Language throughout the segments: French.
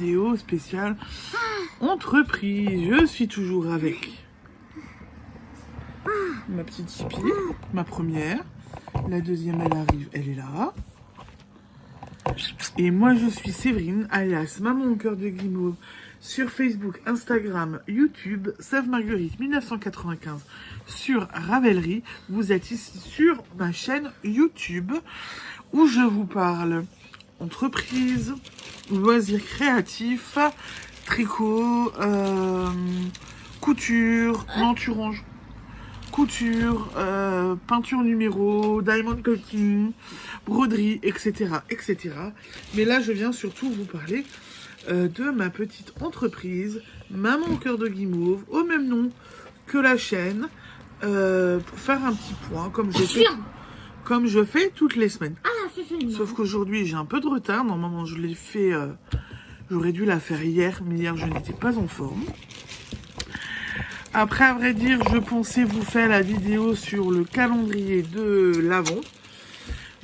vidéo spéciale entreprise. Je suis toujours avec ma petite Tipeee, ma première. La deuxième, elle arrive, elle est là. Et moi, je suis Séverine, alias Maman au cœur de Guimauve, sur Facebook, Instagram, YouTube, Save Marguerite 1995, sur Ravelry. Vous êtes ici sur ma chaîne YouTube, où je vous parle entreprise, loisirs créatifs, tricot, couture, non tu ranges, couture, peinture numéro, diamond cutting, broderie, etc., etc. Mais là, je viens surtout vous parler de ma petite entreprise, Maman au cœur de Guimauve, au même nom que la chaîne, pour faire un petit point, comme je fais toutes les semaines. Sauf qu'aujourd'hui, j'ai un peu de retard. Normalement, je l'ai fait, j'aurais dû la faire hier, mais hier, je n'étais pas en forme. Après, à vrai dire, je pensais vous faire la vidéo sur le calendrier de l'Avent.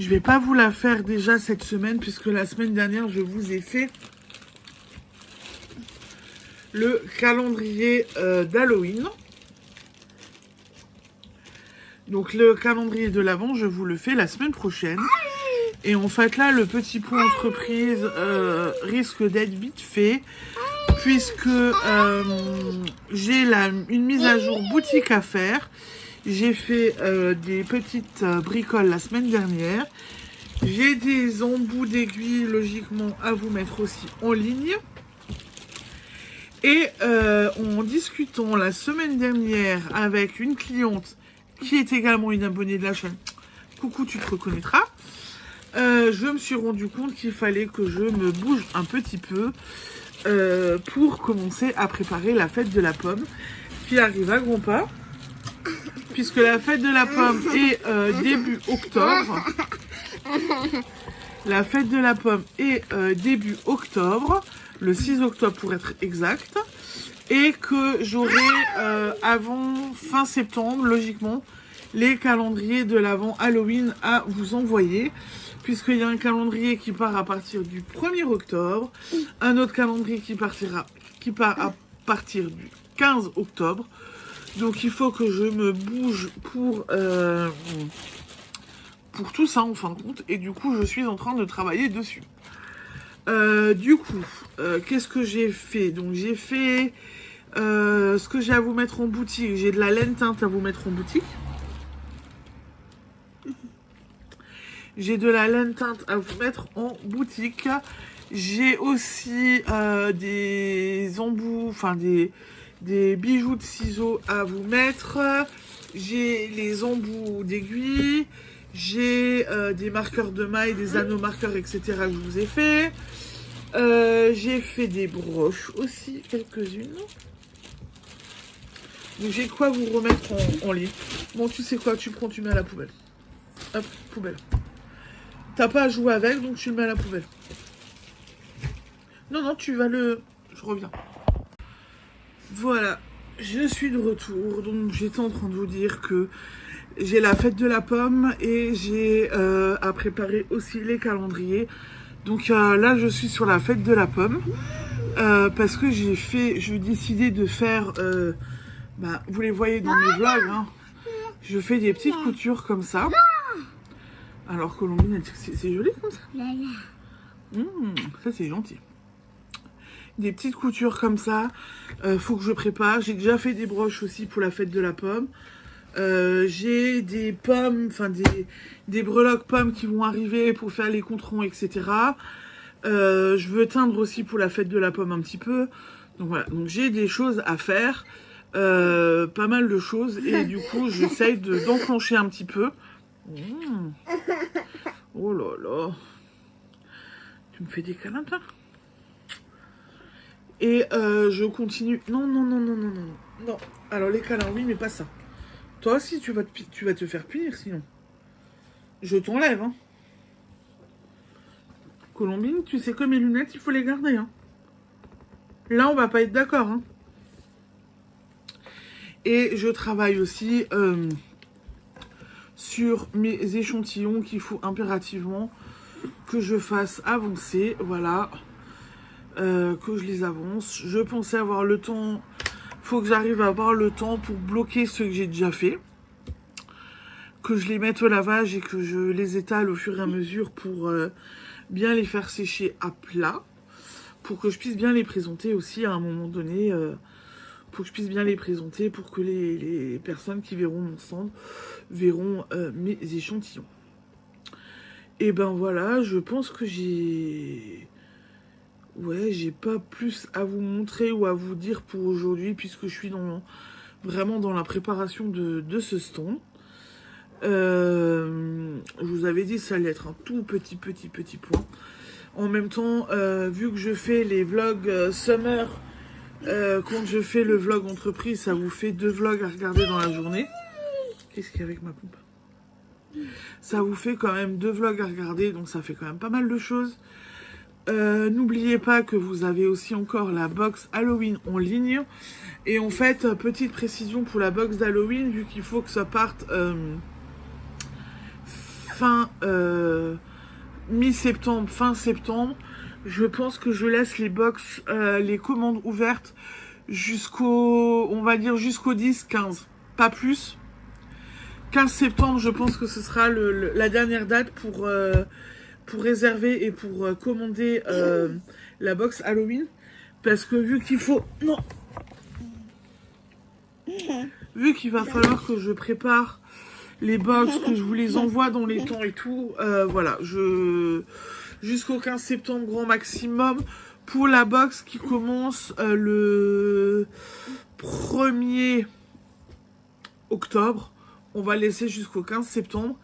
Je vais pas vous la faire déjà cette semaine, puisque la semaine dernière, je vous ai fait le calendrier d'Halloween. Donc, le calendrier de l'Avent, je vous le fais la semaine prochaine. Et en fait, là, le petit point entreprise risque d'être vite fait, puisque j'ai une mise à jour boutique à faire. J'ai fait des petites bricoles la semaine dernière. J'ai des embouts d'aiguilles, logiquement, à vous mettre aussi en ligne. Et en discutant la semaine dernière avec une cliente qui est également une abonnée de la chaîne, coucou, tu te reconnaîtras, je me suis rendu compte qu'il fallait que je me bouge un petit peu pour commencer à préparer la fête de la pomme qui arrive à grands pas, puisque la fête de la pomme est début octobre. La fête de la pomme est début octobre, le 6 octobre pour être exact, et que j'aurai avant fin septembre, logiquement, les calendriers de l'Avent Halloween à vous envoyer, puisqu'il y a un calendrier qui part à partir du 1er octobre, un autre calendrier qui part à partir du 15 octobre. Donc il faut que je me bouge pour tout ça en fin de compte, et du coup je suis en train de travailler dessus. Qu'est-ce que j'ai fait? Donc j'ai fait ce que j'ai à vous mettre en boutique. J'ai de la laine teinte à vous mettre en boutique. J'ai de la laine teinte à vous mettre en boutique. J'ai aussi des embouts, enfin des bijoux de ciseaux à vous mettre. J'ai les embouts d'aiguilles. J'ai des marqueurs de mailles, des anneaux marqueurs, etc. que je vous ai fait. J'ai fait des broches aussi, quelques-unes. Donc j'ai quoi vous remettre en lit. Bon, tu sais quoi, tu prends, tu mets à la poubelle. Hop, poubelle. T'as pas à jouer avec, donc tu le mets à la poubelle. Non, tu vas le... Je reviens. Voilà, je suis de retour. Donc j'étais en train de vous dire que j'ai la fête de la pomme et j'ai à préparer aussi les calendriers. Donc là, je suis sur la fête de la pomme parce que j'ai décidé de faire... vous les voyez dans mes vlogs, hein. Je fais des petites coutures comme ça. Alors Colombine, elle dit que c'est joli comme ça. Ça c'est gentil. Des petites coutures comme ça. Faut que je prépare. J'ai déjà fait des broches aussi pour la fête de la pomme. J'ai des pommes, enfin des breloques pommes qui vont arriver pour faire les controns, etc. Je veux teindre aussi pour la fête de la pomme un petit peu. Donc voilà, donc j'ai des choses à faire. Pas mal de choses. Et du coup, j'essaye d'enclencher un petit peu. Oh là là. Tu me fais des câlins, toi? Et je continue. Non. Non. Alors les câlins, oui, mais pas ça. Toi aussi, tu vas te faire punir sinon. Je t'enlève, hein. Colombine, tu sais que mes lunettes, il faut les garder, hein. Là, on va pas être d'accord, hein. Et je travaille aussi sur mes échantillons qu'il faut impérativement que je fasse avancer. Voilà. que je les avance. Je pensais avoir le temps, faut que j'arrive à avoir le temps pour bloquer ceux que j'ai déjà fait, que je les mette au lavage et que je les étale au fur et à mesure pour bien les faire sécher à plat, pour que je puisse bien les présenter aussi à un moment donné, pour que je puisse bien les présenter, pour que les personnes qui verront mon stand verront mes échantillons. Et ben voilà, je pense que j'ai pas plus à vous montrer ou à vous dire pour aujourd'hui, puisque je suis vraiment dans la préparation de ce stand. Je vous avais dit que ça allait être un tout petit point. En même temps, vu que je fais les vlogs summer, quand je fais le vlog entreprise, ça vous fait 2 vlogs à regarder dans la journée. Qu'est-ce qu'il y a avec ma pompe? Ça vous fait quand même 2 vlogs à regarder, donc ça fait quand même pas mal de choses. N'oubliez pas que vous avez aussi encore la box Halloween en ligne. Et en fait, petite précision pour la box d'Halloween, vu qu'il faut que ça parte mi-septembre, fin septembre, je pense que je laisse les box, les commandes ouvertes on va dire jusqu'au 10-15, pas plus. 15 septembre, je pense que ce sera la dernière date pour réserver et pour commander la box Halloween. Parce que vu qu'il va falloir que je prépare les box, que je vous les envoie dans les temps et tout, voilà, jusqu'au 15 septembre grand maximum. Pour la box qui commence le 1er octobre, on va laisser jusqu'au 15 septembre.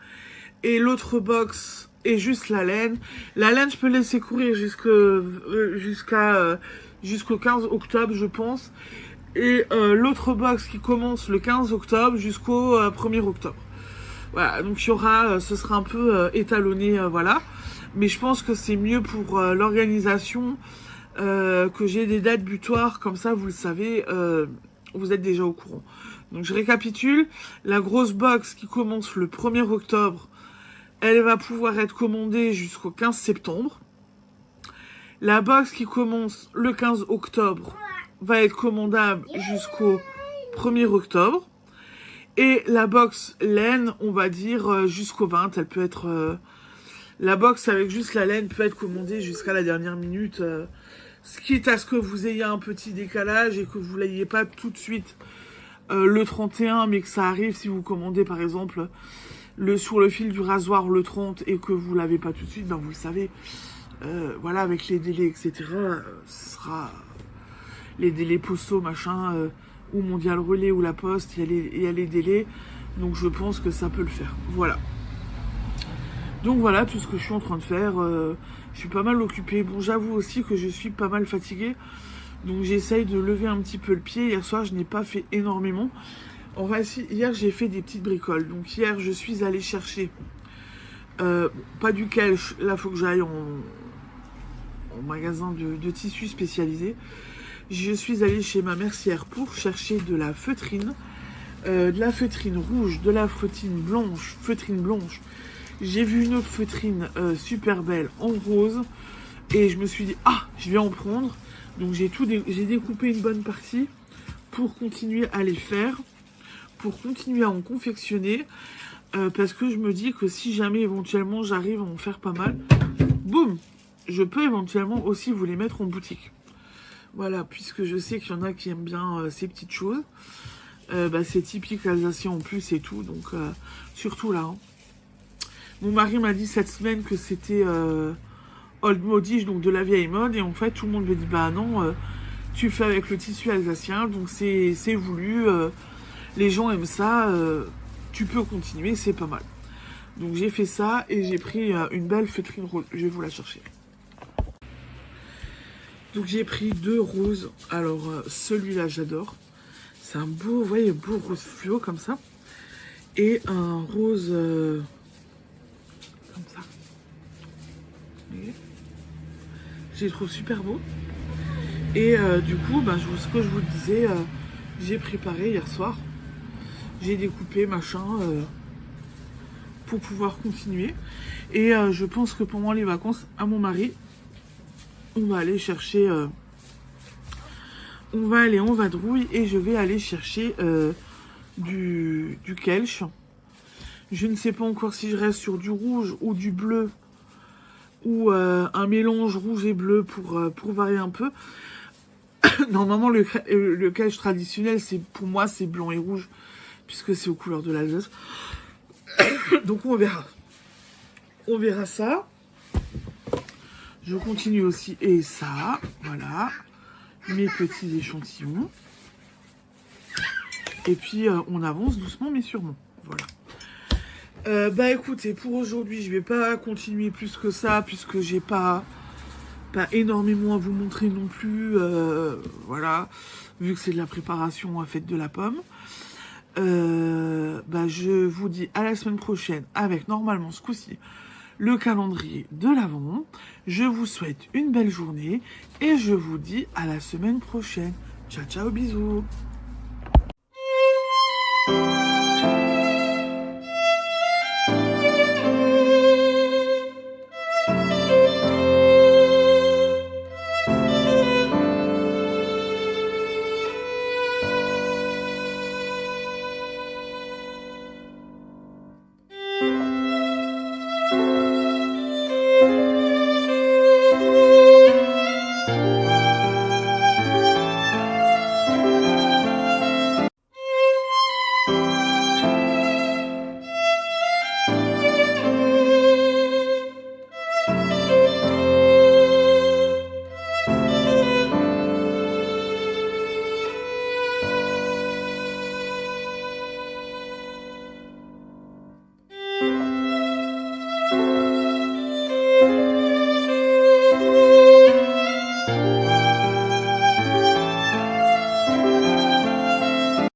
Et l'autre box est juste la laine. La laine, je peux laisser courir jusqu'au 15 octobre, je pense. Et l'autre box qui commence le 15 octobre jusqu'au 1er octobre. Voilà, donc il y aura, ce sera un peu étalonné, voilà. Mais je pense que c'est mieux pour l'organisation que j'ai des dates butoirs, comme ça vous le savez, vous êtes déjà au courant. Donc je récapitule, la grosse box qui commence le 1er octobre, elle va pouvoir être commandée jusqu'au 15 septembre. La box qui commence le 15 octobre va être commandable jusqu'au 1er octobre. Et la box laine, on va dire jusqu'au 20, elle peut être... la box avec juste la laine peut être commandée jusqu'à la dernière minute. Quitte à ce que vous ayez un petit décalage et que vous l'ayez pas tout de suite le 31, mais que ça arrive si vous commandez par exemple sur le fil du rasoir le 30 et que vous l'avez pas tout de suite, ben vous le savez. Voilà, avec les délais, etc. Ce sera les délais postaux, machin, ou Mondial Relais ou la Poste, il y a les délais. Donc je pense que ça peut le faire. Voilà. Donc voilà tout ce que je suis en train de faire. Je suis pas mal occupée. Bon, j'avoue aussi que je suis pas mal fatiguée. Donc j'essaye de lever un petit peu le pied. Hier soir, je n'ai pas fait énormément. Hier, j'ai fait des petites bricoles. Donc hier, je suis allée chercher pas du cash. Là, il faut que j'aille en magasin de tissus spécialisé. Je suis allée chez ma mercière pour chercher de la feutrine. De la feutrine rouge, de la feutrine blanche. J'ai vu une autre feutrine super belle en rose. Et je me suis dit, ah, je vais en prendre. Donc j'ai découpé une bonne partie pour continuer à les faire. Pour continuer à en confectionner. Parce que je me dis que si jamais éventuellement j'arrive à en faire pas mal, boum, je peux éventuellement aussi vous les mettre en boutique. Voilà, puisque je sais qu'il y en a qui aiment bien ces petites choses. C'est typique alsacien en plus et tout. Donc surtout là. Hein. Mon mari m'a dit cette semaine que c'était old modish, donc de la vieille mode. Et en fait, tout le monde me dit, bah non, tu fais avec le tissu alsacien, donc c'est voulu. Les gens aiment ça, tu peux continuer, c'est pas mal. Donc j'ai fait ça et j'ai pris une belle feutrine rose. Je vais vous la chercher. Donc j'ai pris 2 roses. Alors celui-là, j'adore. C'est un beau, vous voyez, beau rose fluo comme ça. Et un rose... comme ça. Je les trouve super beaux. Et du coup, ce que je vous disais, j'ai préparé hier soir. J'ai découpé, machin, pour pouvoir continuer. Et je pense que pendant les vacances, à mon mari, on va aller chercher... on va aller en vadrouille et je vais aller chercher du kelch. Je ne sais pas encore si je reste sur du rouge ou du bleu ou un mélange rouge et bleu pour varier un peu. Normalement, le kelch traditionnel, pour moi, c'est blanc et rouge puisque c'est aux couleurs de l'Alsace. Donc on verra. On verra ça. Je continue aussi et ça, voilà. Mes petits échantillons. Et puis, on avance doucement mais sûrement. Voilà. Bah écoutez, pour aujourd'hui, je vais pas continuer plus que ça, puisque j'ai pas énormément à vous montrer non plus. Voilà. Vu que c'est de la préparation à fête de la pomme. Bah je vous dis à la semaine prochaine avec normalement ce coup-ci le calendrier de l'Avent. Je vous souhaite une belle journée et je vous dis à la semaine prochaine. Ciao, ciao, bisous.